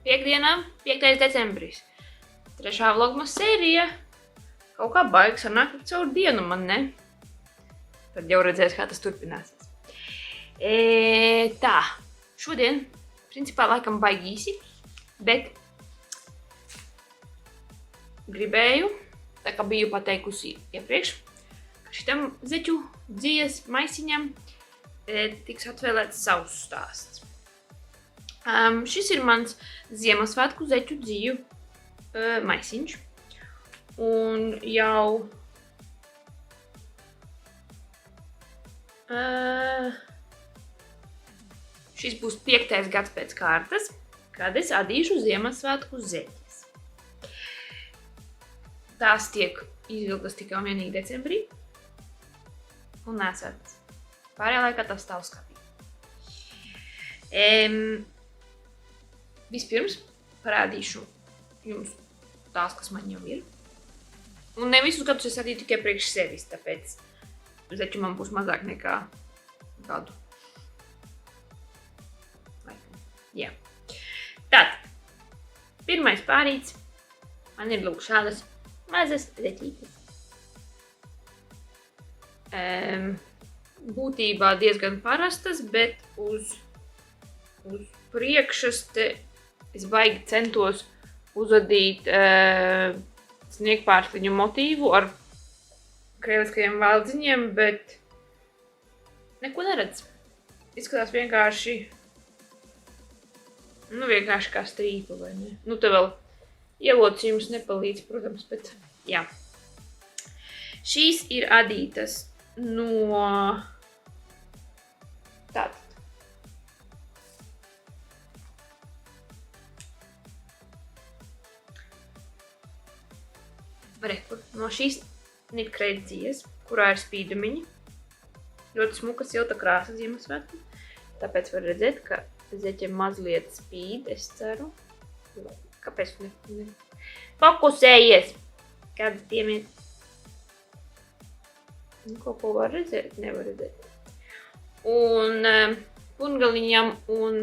Piektdienā, 5. decembris. 3. vlogmas sērija. Kaut kā baigas sanāk caur dienu man, ne? Tad jau redzēs, kā tas turpināsies. Tā, šodien, principā, laikam baigīsi, bet gribēju, tā kā biju pateikusi iepriekš, ka šitam zeķu dzīves maisiņam tiks atvēlēts savs stāsts. Šis ir mans Ziemassvētku zeķu dzīvu maisiņš. Un jau šis būs 5. gads pēc kārtas, kad es adīšu Ziemassvētku zeķes. Tās tiek izvilktas tikai un vienīgi decembrī un nesētas. Pārējā laikā tas stāv skapī. Vispirms parādīšu jums tās, kas man jau ir. Un ne visus gadus es adīju tikai priekš sevis, tāpēc zeķu man būs mazāk nekā gadu. Jā. Tātad, pirmais pārīts man ir lūk šādas mazas zeķītes. Būtībā diezgan parastas, bet uz priekšas te es baigi centos uzadīt sniegpārsliņu motīvu ar krēliskajiem valdziņiem, bet neko neredz. Izskatās vienkārši kā strīpa, vai ne? Nu, te vēl ielocījums nepalīdz, protams, bet jā. Šīs ir adītas no tātad. Rekur, no šīs Knit-Crate dzīves, kurā ir spīdumiņi. Ļoti smuka silta krāsa Ziemassvētku. Tāpēc var redzēt, ka zeķe mazliet spīd, es ceru. Kāpēc ne? Fokusējies! Kāds tiem ir? Kaut ko var redzēt? Nevar redzēt. Un pungaliņam un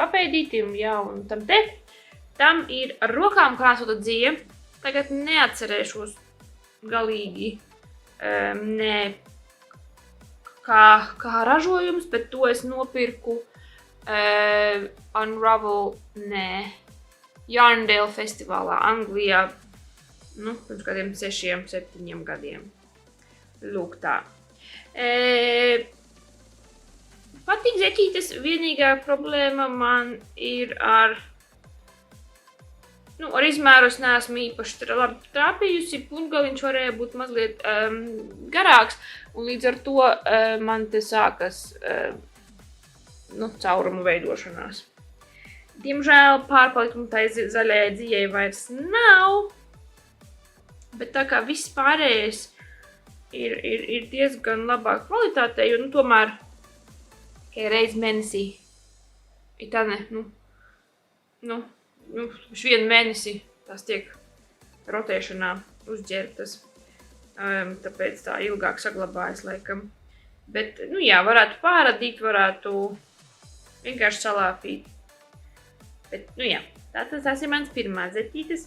papēdītim, jā, un tam te. Tam ir ar rokām krāsota dzīve. Tagad neatcerēšos galīgi ne kā ražojums, bet to es nopirku Unravel, Yarndale festivālā Anglijā, pirms kādiem 6-7 gadiem. Lūk tā. Patīk zeķītes, vienīgā problēma man ir ar izmēru es neesmu īpaši labi trāpījusi, pungaliņš varēja būt mazliet garāks, un līdz ar to man te sākas caurumu veidošanās. Diemžēl pārpalikumu tai zaļajai dzīvei vairs nav, bet tā kā viss pārējais ir diezgan labā kvalitātē, jo tomēr reiz mēnesī ir tā vienu mēnesi tās tiek rotēšanā uzģērbtas, tāpēc tā ilgāk saglabājas laikam. Bet, varētu pāradīt, varētu vienkārši salāpīt. Bet, tātad tās ir mans pirmās zeķītes.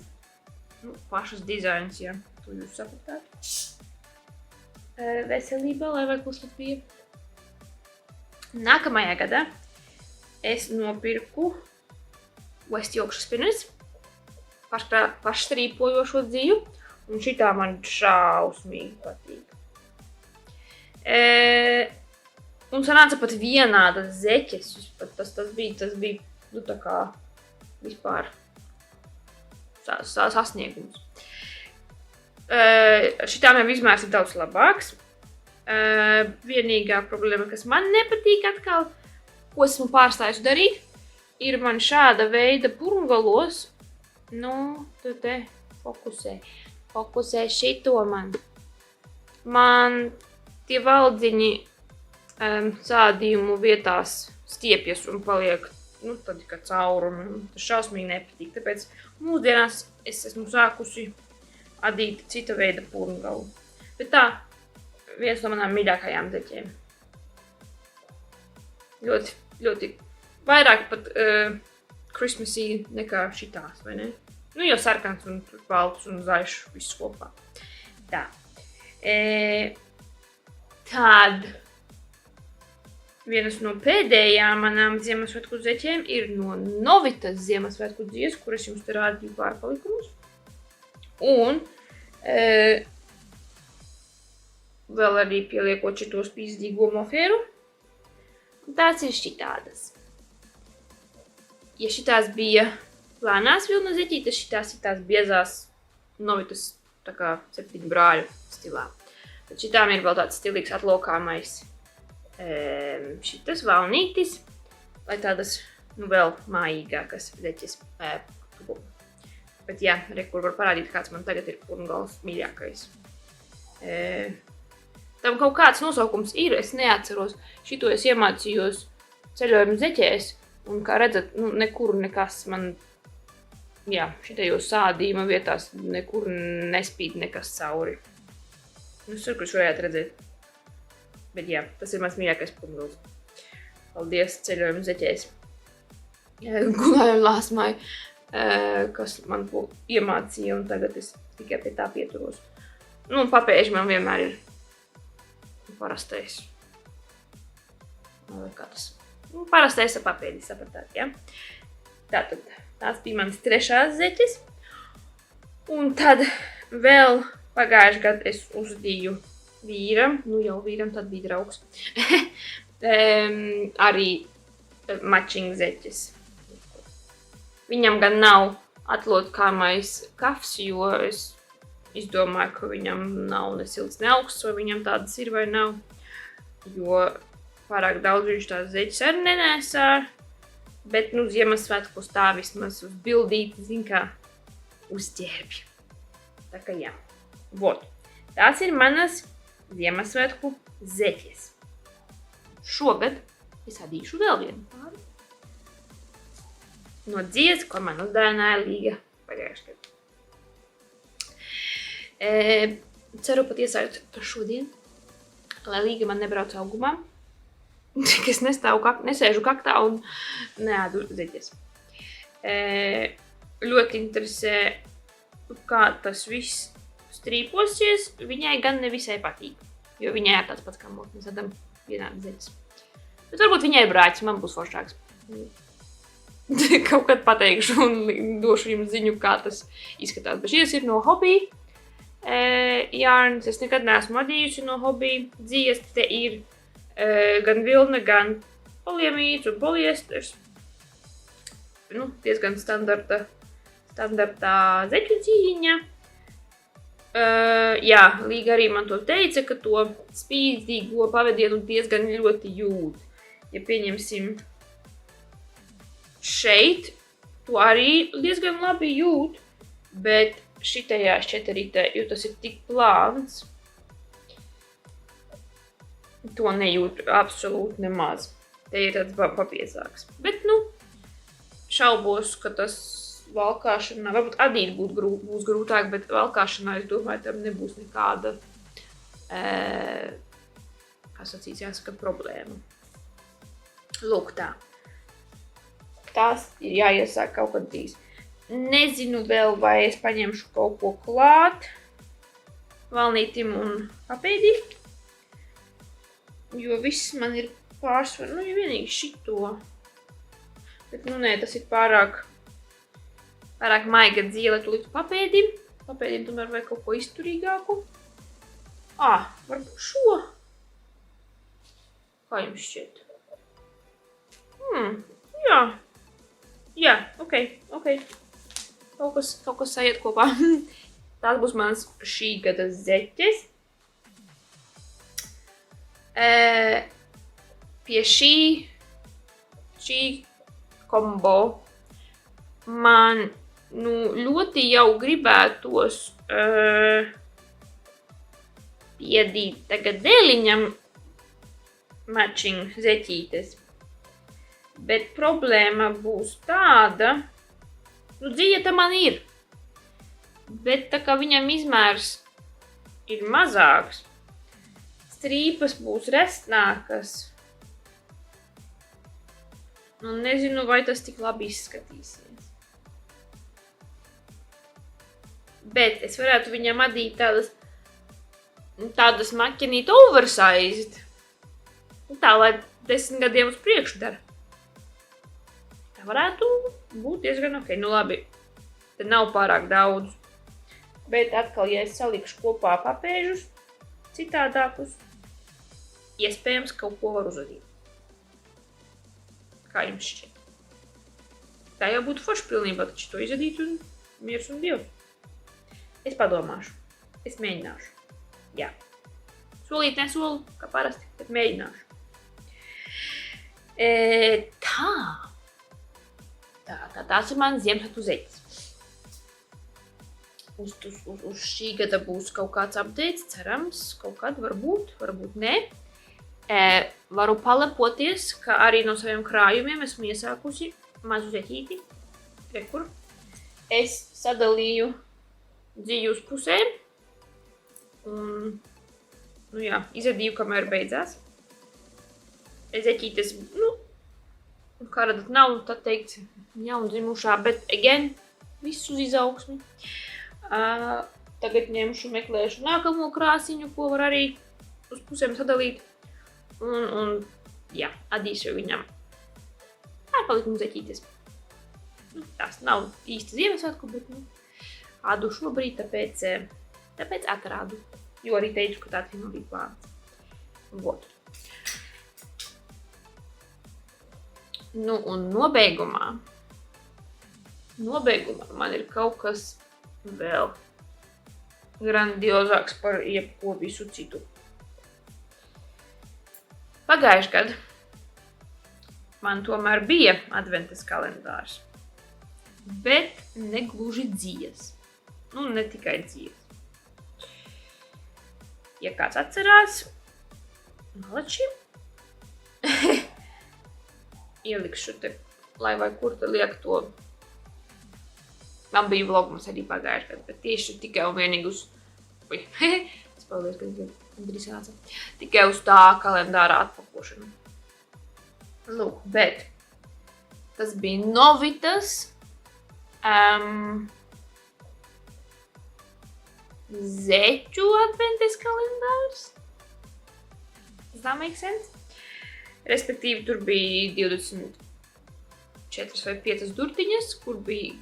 Pašas dizains, ja to jūs sapratāt. Veselībā, lai vai kuslapīja. Nākamajā gadā es nopirku West Yorkshire Spinners, pašstrīpojošo dzīvu, un šitā man šausmīgi patīk. Un sanāca pat vienādas zeķes, tas bija tā kā vispār sasniegums. Šitām jau izmērs ir daudz labāks. Vienīgā problēma, kas man nepatīk atkal, ko esmu pārstājusi darīt, ir man šāda veida pungalos, tu te fokusē šito man. Man tie valdziņi sādījumu vietās stiepjas un paliek, tad kā caurumi. Tas šausmīgi nepatīk, tāpēc mūsdienās es esmu sākusi adīt cita veida pungalu. Bet tā, viens no manām mīļākajām zeķēm. Ļoti, ļoti vairāk pat Christmasī nekā šitās, vai ne? Nu, jau sarkans un balts un zaļš viss kopā. Tā. Tad vienas no pēdējām manām Ziemassvētku zeķēm ir no Novitas Ziemassvētku dzies, kuras jums te rādīju pārpalikumus. Un vēl arī pieliekot šito spīzdīgo mofieru. Un tās ir šitādas. Ja šitās bija plānās vilna zeķītes, šitās ir tās biezās Novitas tā kā 7 brāļu stilā. Tad šitām ir vēl tāds stilīgs atlokāmais šitas valnītis, lai tādas, nu vēl mājīgākas zeķes. Bet jā, kur var parādīt, kāds man tagad ir purngals mīļākais. Tam kaut kāds nosaukums ir, es neatceros. Šito es iemācījos ceļojuma zeķēs, un kā redzat, nu, nekur nekas man, jā, šitajos sādījuma vietās nekur nespīd nekas cauri. Nu, kur jūs varētu redzēt. Bet jā, tas ir mans mīļākais purngals. Paldies ceļojuma zeķēs. Gulējumu lāsmai, kas man ko iemācīja, un tagad es tikai pie tā pieturos. Nu, papēži man vienmēr ir parastais. Vai kā tas? Nu, parastais ar papēdi, sapratāt, jā? Tātad, tās bija manas 3. zeķes. Un tad vēl pagājuši gadu es uzdīju vīram, nu jau vīram tad bija draugs, arī matching zeķes. Viņam gan nav atlodkāmais kafs, jo es izdomāju, ka viņam nav ne silts, ne augsts, vai viņam tādas ir vai nav. Jo pārāk daudz viņš tās zeķes arī nenēsā, bet, nu, Ziemassvētkos tā vismaz uz bildīti, zin kā, uzķērbj. Tā kā jā. Vot. Tās ir manas Ziemassvētku zeķes. Šogad es adīšu vēl vienu pāri. No dzies, ko man uzdāvināja Līga pagājušajā gadā. Ceru pat iesākt šodien, lai Līga man nebrauc augumā, ka es nesēžu kaktā un neēdu zeķes. Ļoti interesē, kā tas viss strīposies, viņai gan nevisai patīk, jo viņai ir tāds pats kā mums, mēs ēdam vienādi zeķes. Bet varbūt viņai ir brāķis, man būs foršāks. Kaut kad pateikšu un došu jums ziņu, kā tas izskatās. Bet šīs ir no Hobby jārns. Es nekad neesmu adījusi no Hobby dzies. Te ir gan vilna, gan poliamīds un poliesters. Nu, diezgan standartā zeķu dzīņa. Jā, Līga arī man to teica, ka to spīdzīgo pavadienu diezgan ļoti jūt. Ja pieņemsim šeit, to arī diezgan labi jūt, bet šitajā šķeterītē, jo tas ir tik plāns, to nejūt absolūti nemaz. Te ir tāds papiezāks. Bet, nu, šaubos, ka tas valkāšanā, varbūt adīt būs grūtāk, bet valkāšanā, es domāju, tam nebūs nekāda, kā sacīts, jāsaka, problēma. Lūk tā. Tās ir jāiesāk kaut kad drīz. Nezinu vēl, vai es paņemšu kaut ko klāt valnītim un papēdi, jo viss man ir pārsvar, nu, ja vienīgi šito. Bet, nu, nē, tas ir pārāk maiga dzīve, lai tu liktu papēdim. Papēdim tomēr vajag kaut ko izturīgāku. Varbūt šo. Kā jums šķiet? Jā, ok. Kaut kas sajiet kopā. Tās būs manas šī gada zeķes. Pie šī kombo man ļoti jau gribētos piedīt tagad dēliņam matching zeķītes. Bet problēma būs tāda, dzīve man ir, bet tā kā viņam izmērs ir mazāks, strīpas būs resnākas, Un nezinu, vai tas tik labi izskatīsies. Bet es varētu viņam adīt tādas maķinīt oversized. Tā, lai 10 gadiem uz priekšu dara. Tā varētu būt diezgan ok. Nu labi, te nav pārāk daudz. Bet atkal, ja es salikšu kopā papēžus citādākus, iespējams kaut ko var uzadīt. Kā jums šķiet? Tā jau būtu forši pilnībā, taču to izadīt un miers un dievs. Es padomāšu. Es mēģināšu. Jā. Solīt nesolu, kā parasti, bet mēģināšu. Tās ir manas Ziemassvētku zeķes. Uz šī gada būs kaut kāds updates, cerams, kaut kad varbūt nē. Varu palepoties, ka arī no saviem krājumiem esmu iesākusi mazu zeķīti. Rekur. Es sadalīju dzīvi uz pusēm. Un, nu jā, izadīju, kamēr beidzās. Zeķītes, kā redzat, nav, tā teikt, jaundzimušā, bet, again, viss uz izaugsmi. Tagad meklēšu nākamo krāsiņu, ko var arī uz pusēm sadalīt. Un jā, adīšu viņam ārpalikumu zeķītes. Tās nav īsti Ziemassvētku, bet ādu šobrīd, tāpēc atrādu. Jo arī teicu, ka tāds viņam bija plāns. Vot. Nu, un nobeigumā man ir kaut kas vēl grandiozāks par jebko visu citu. Pagājuši gadu man tomēr bija adventas kalendārs, bet negluži dzies. Nu, ne tikai dzies. Ja kāds atcerās, malači, ielikšu te, lai vai kur te liek to. Man bija vlogums arī pagājuši gadu, bet tieši tikai un vienīgi uz... Es paldies, ka drīz nāca. Tikai uz tā kalendāra atpakošanu. Lūk, bet tas bija Novitas zeķu adventas kalendārs. Does that make sense? Respektīvi, tur bija 24 vai 5 durtiņas, kur bija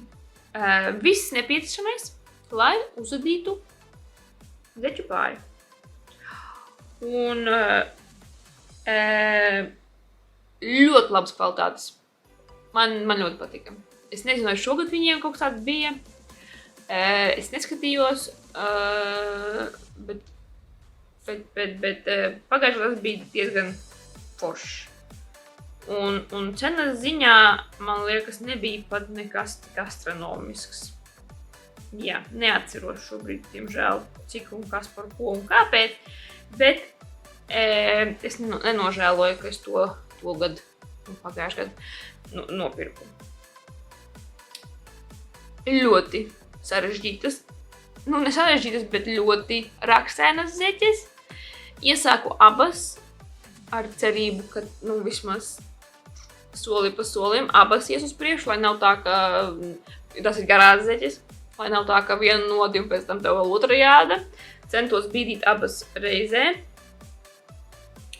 viss nepieciešamais, lai uzadītu zeķu pāri. Un ļoti labas kvalitātes. Man ļoti patika. Es nezinu, vai šogad viņiem kaut kas tāds bija. Es neskatījos, bet pagājušajā tas bija diezgan foršs. Un cenas ziņā, man liekas, nebija pat nekas tik astronomisks. Jā, neatceros šobrīd, diemžēl, cik un kas par ko un kāpēc, bet es nenožēloju, ka es to gadu, pagājušajā gadu nopirku. Ļoti sarežģītas, ne sarežģītas, bet ļoti rakstēnas zeķes. Iesāku abas ar cerību, ka vismaz soli pa solim abas ies uz priekšu, lai nav tā, ka tas ir garās zeķes, lai nav tā, ka viena nodi un pēc tam tev vēl otra jāda. Centos bīdīt abas reizē.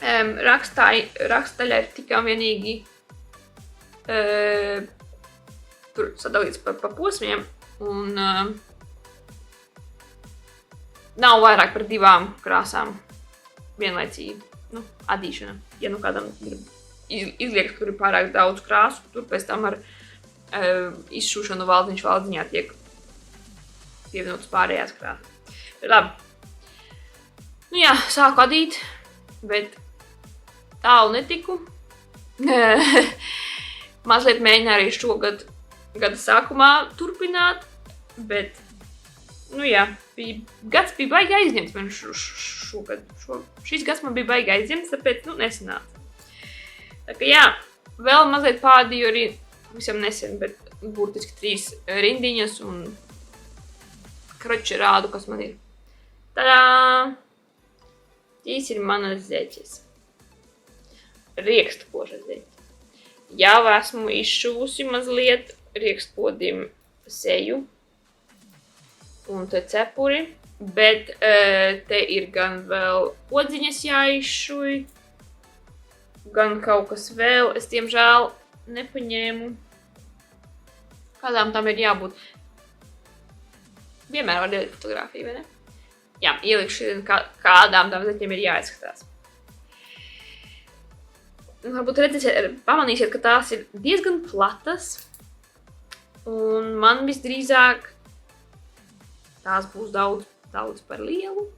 Rakstaļa ir tikai un vienīgi tur sadalīts pa posmiem un nav vairāk par 2 krāsām vienlaicīgi. Adīšana. Ja kādam izliekas, kur ir pārāk daudz krāsu, tur pēc tam ar izšūšanu valdziņā tiek pievienotas pārējās krāsas. Bet labi. Nu jā, sāku adīt, bet tālu netiku. Mazliet mēģināju arī šogad gada sākumā turpināt, bet, gads bija baigi aizņemts man šogad. Šis gads man bija baigi aizņemts, tāpēc, nesanāca. Tā kā jā, vēl mazliet pādīju arī visam nesen, bet burtiski 3 rindiņas un kroči rādu, kas man ir. Tadā! Tīs ir manas zeķes. Riekstu košas zeķes. jau esmu izšuvusi mazliet riekspodim seju un te cepuri, bet te ir gan vēl podziņas jāizšuj, gan kaut kas vēl. Es, diemžēl, nepaņēmu. Kādām tam ir jābūt? Vienmēr var ielikt fotogrāfiju, vai ne? Jā, ielikšu, kādām tam zeķiem ir jāizskatās. Varbūt pamanīsiet, ka tās ir diezgan platas, un man visdrīzāk tās būs daudz par lielu,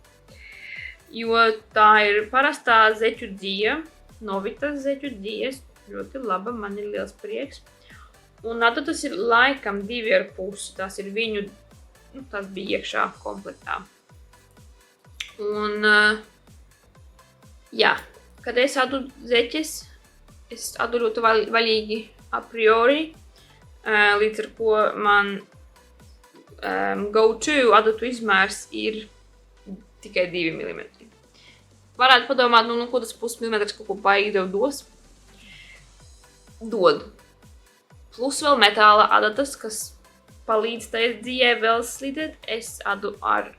jo tā ir parastā zeķu dzija, Novitas zeķu dzijas, ļoti laba, man ir liels prieks. Un adatas ir laikam 2,5, tās ir viņu, tās bija iekšā komplektā. Un, jā, kad es adu zeķes, es adu ļoti vaļīgi a priori, līdz ar ko man go-to adatu izmērs ir tikai 2 mm. Varētu padomāt, ko tas pusmilimetrs kaut ko baigi tev dos. Dod. Plus vēl metāla adatas, kas palīdz tai dzijai vēl slidēt. Es adu ar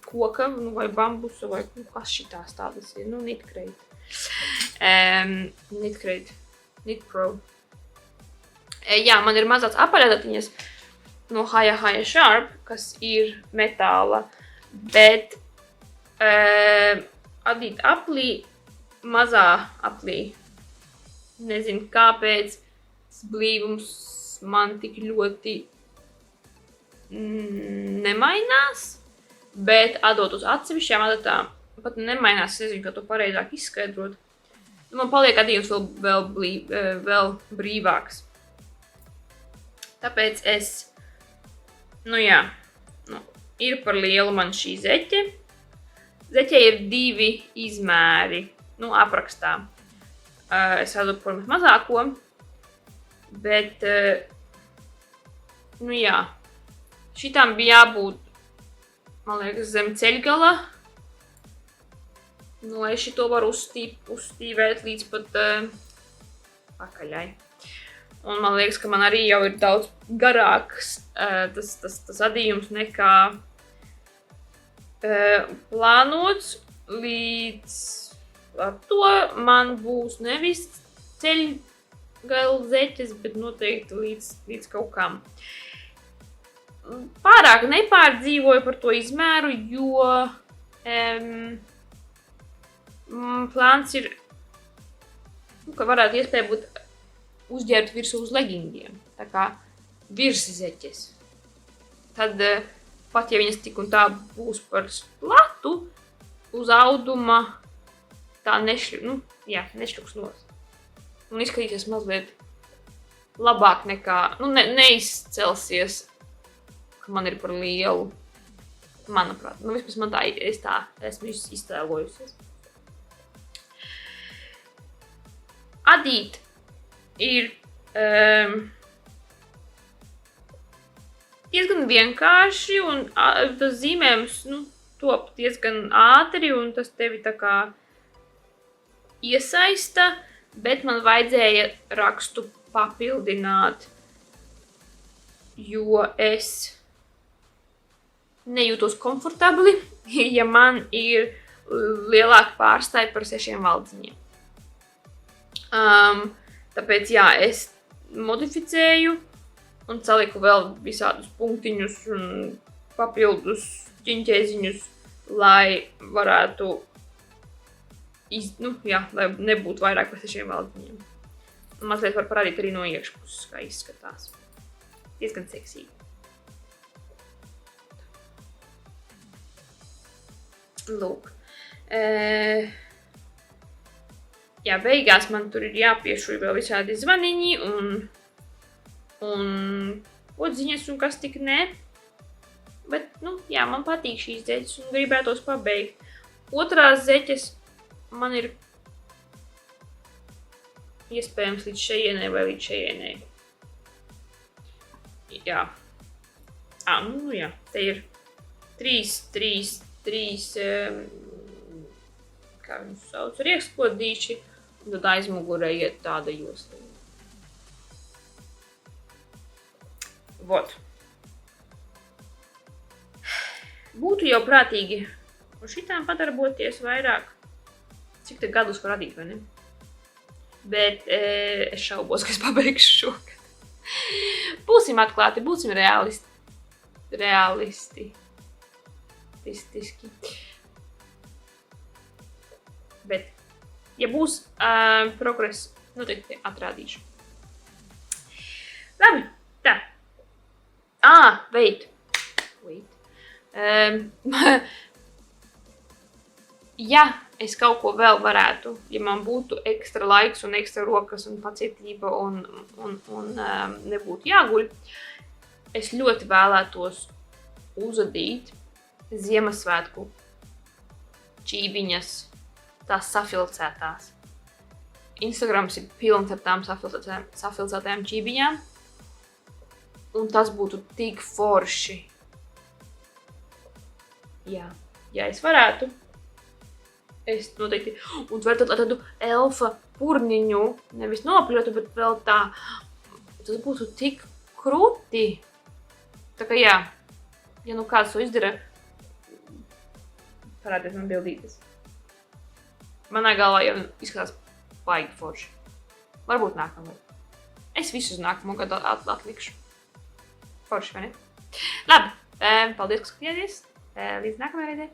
koka, vai bambusa, vai kas šitās tādas ir. Knitcrate. Knitpro. Jā, man ir mazāds apaļadatiņas no Haya Sharp, kas ir metāla, bet adīt aplī, mazā aplī. Nezinu, kāpēc tas blīvums man tik ļoti nemainās, bet adot uz atsevišķām adatām pat nemainās, es nezinu, kā to pareizāk izskaidrot. Man paliek adījums vēl brīvāks. Tāpēc es, ir par lielu man šī zeķe. Zeķei ir 2 izmēri, aprakstā. Es adu, protams, mazāko, bet, šitām bija jābūt, man liekas, zem ceļgala, lai šito var uzstīvēt līdz pat pakaļai. Un man liekas, ka man arī jau ir daudz garāks tas adījums nekā plānots, līdz ar to man būs nevis ceļgala zeķes, bet noteikti līdz kaut kam. Pārāk nepārdzīvoju par to izmēru, jo plāns ir, ka varētu iespēja būt uzģērbt virsū uz legingiem, tā kā virszeķes. Tad pat, ja viņas tik un tā būs par platu, uz auduma tā nešļuks nos. Un izskatīsies mazliet labāk nekā, neizcelsies, ka man ir par lielu, manuprāt. Vismaz man tā, es tā esmu iztēlojusies. Adīt ir diezgan vienkārši, un tas zīmējums top diezgan ātri, un tas tevi tā kā iesaista, bet man vajadzēja rakstu papildināt, jo es nejūtos komfortabli, ja man ir lielāka pārstāja par 6 valdziņiem. Tāpēc, es modificēju un saliku vēl visādus punktiņus un papildus ķiņķēziņus, lai varētu, lai nebūtu vairāk par 6 valdziņiem. Mazliet var parādīt arī no iekšpuses, kā izskatās. Diezgan seksīgi. Lūk. Beigās man tur ir jāpiešuj vēl visādi zvaniņi un podziņas un kas tik ne. Bet, man patīk šīs zeķes un gribētos pabeigt. Otrās zeķes man ir iespējams līdz šejienai vai līdz šejienai. Te ir 3, kā viņus sauc, riekspodīši Tad aizmugurē iet tāda josta. Vot. Būtu jau prātīgi uz šitām padarboties vairāk. Cik te gadus var radīt, vai ne? Bet es šaubos, ka es pabeigšu šogad. Būsim atklāti, būsim realisti. Realistiski. Bet, ja būs progress, noteikti atrādīšu. Labi, tā. Wait. Ja es kaut ko vēl varētu, ja man būtu ekstra laiks un ekstra rokas un pacietība un nebūtu jāguļ, es ļoti vēlētos uzadīt Ziemassvētku čībiņas, tās safilcētās. Instagrams ir pilns ar tām safilcētajām čībiņām, un tas būtu tik forši. Jā, ja es varētu, es noteikti, un var tādu elfa purniņu, nevis nopļotu, bet vēl tā, tas būtu tik krūti. Tā kā jā, ja nu kāds to izdara, parādies man bildītes. Manā galvā jau izskatās baigi forši. Varbūt nākamgad. Es visu uz nākamo gadu atlikšu. Forši, vai ne? Labi, paldies, ka skatījāties. Līdz nākamajai reizei.